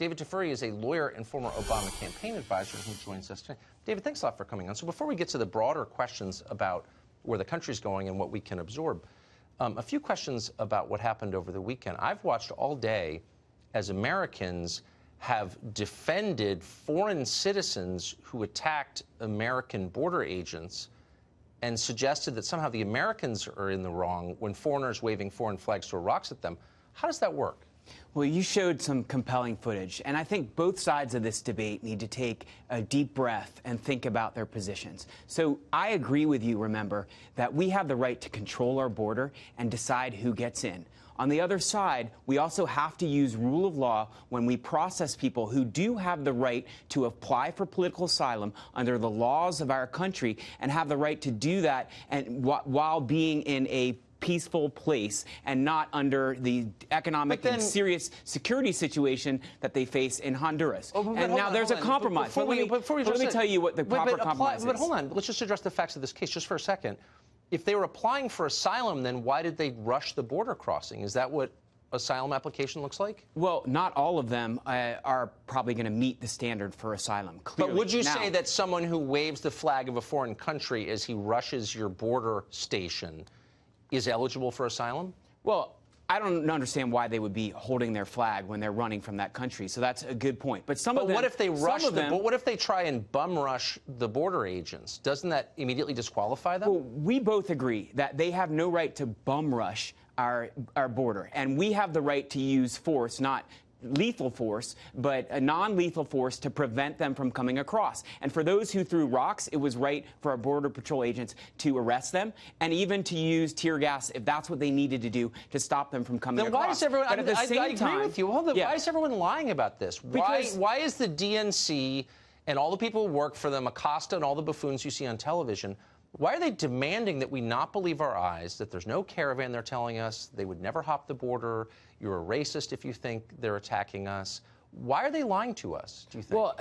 David Tafuri is a lawyer and former Obama campaign advisor who joins us today. David, thanks a lot for coming on. So before we get to the broader questions about where the country's going and what we can absorb, a few questions about what happened over the weekend. I've watched all day as Americans have defended foreign citizens who attacked American border agents and suggested that somehow the Americans are in the wrong when foreigners waving foreign flags throw rocks at them. How does that work? Well, you showed some compelling footage, and I think both sides of this debate need to take a deep breath and think about their positions. So I agree with you, remember, that we have the right to control our border and decide who gets in. On the other side, we also have to use rule of law when we process people who do have the right to apply for political asylum under the laws of our country and have the right to do that and while being in a peaceful place and not under the economic and serious security situation that they face in Honduras. And now there's a compromise. Let me tell you what the proper compromise is. But hold on. Let's just address the facts of this case just for a second. If they were applying for asylum, then why did they rush the border crossing? Is that what asylum application looks like? Well, not all of them are probably going to meet the standard for asylum, clearly. But would you say that someone who waves the flag of a foreign country as he rushes your border station is eligible for asylum? Well, I don't understand why they would be holding their flag when they're running from that country. So that's a good point. But what if they rush but what if they try and bum rush the border agents? Doesn't that immediately disqualify them? Well, we both agree that they have no right to bum rush our border, and we have the right to use force, not lethal force, but a non-lethal force to prevent them from coming across. And for those who threw rocks, it was right for our Border Patrol agents to arrest them and even to use tear gas if that's what they needed to do to stop them from coming across. Why is everyone, I agree with you. Why is everyone lying about this? Why is the DNC and all the people who work for them, Acosta and all the buffoons you see on television, why are they demanding that we not believe our eyes, that there's no caravan they're telling us, they would never hop the border, you're a racist if you think they're attacking us? Why are they lying to us, do you think? Well,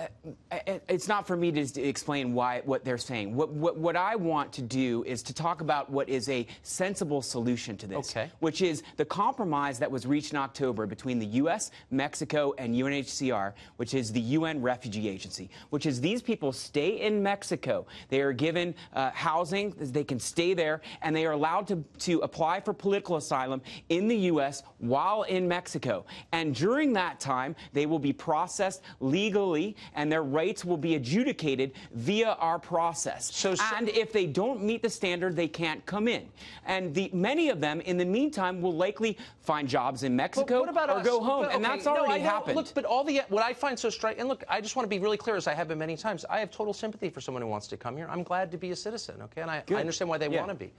it's not for me to explain what they're saying. What I want to do is to talk about what is a sensible solution to this, which is the compromise that was reached in October between the U.S., Mexico, and UNHCR, which is the UN Refugee Agency, which is these people stay in Mexico. They are given housing, they can stay there, and they are allowed to apply for political asylum in the U.S. while in Mexico. And during that time, they will be processed legally, and their rights will be adjudicated via our process. And if they don't meet the standard, they can't come in. And many of them, in the meantime, will likely find jobs in Mexico or go home. And that's already happened. Look, but what I find so striking, and look, I just want to be really clear, as I have been many times, I have total sympathy for someone who wants to come here. I'm glad to be a citizen, okay? And I understand why they want to be.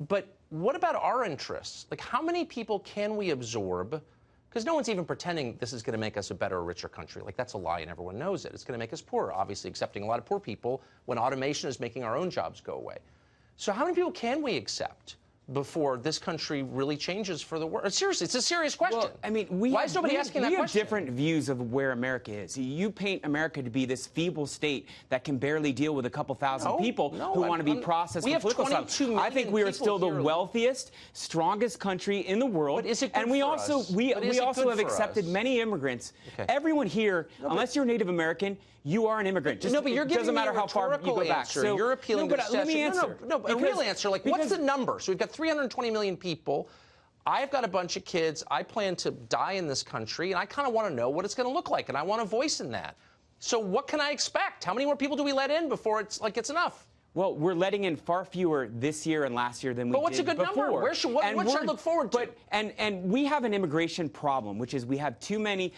But what about our interests? Like, how many people can we absorb? Because no one's even pretending this is going to make us a better or richer country. Like, that's a lie, and everyone knows it. It's going to make us poorer, obviously accepting a lot of poor people when automation is making our own jobs go away. So how many people can we accept before this country really changes for the worse? Seriously, it's a serious question. Well, I mean, why is nobody asking that question? We have different views of where America is. You paint America to be this feeble state that can barely deal with a couple thousand people who want to be processed for political asylum. I think we are still the wealthiest, strongest country in the world. But is it good and we for also us? we also have accepted many immigrants. Everyone here, unless you're Native American, you are an immigrant. No, but you're giving doesn't matter me a how far you go back. So you're appealing to the let me answer. No, a real answer. Like, what's the number? So we've got 320 million people. I've got a bunch of kids. I plan to die in this country, and I kind of want to know what it's going to look like, and I want a voice in that. So what can I expect? How many more people do we let in before it's enough? Well, we're letting in far fewer this year and last year than we did before. But what's a good number? What should I look forward to? And we have an immigration problem, which is we have too many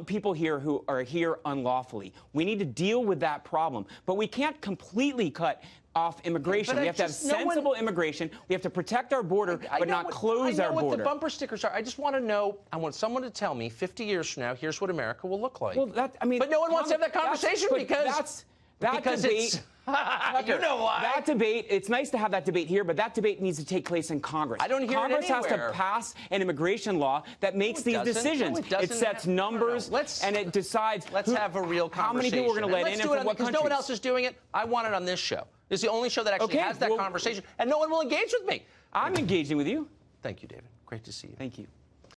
people here who are here unlawfully. We need to deal with that problem. But we can't completely cut off immigration. We have to have sensible immigration. We have to protect our border, but not close our border. I know what the bumper stickers are. I just want to know. I want someone to tell me 50 years from now, here's what America will look like. Well, but no one wants to have that conversation because debate. You know why? That debate, it's nice to have that debate here, but that debate needs to take place in Congress. I don't hear Congress it anywhere. has to pass an immigration law that makes these decisions. It sets numbers and it decides Let's have a real conversation. How many people we're going to let in and from what countries. Because no one else is doing it. I want it on this show. It's the only show that actually has that conversation, and no one will engage with me. I'm engaging with you. Thank you, David. Great to see you. Thank you.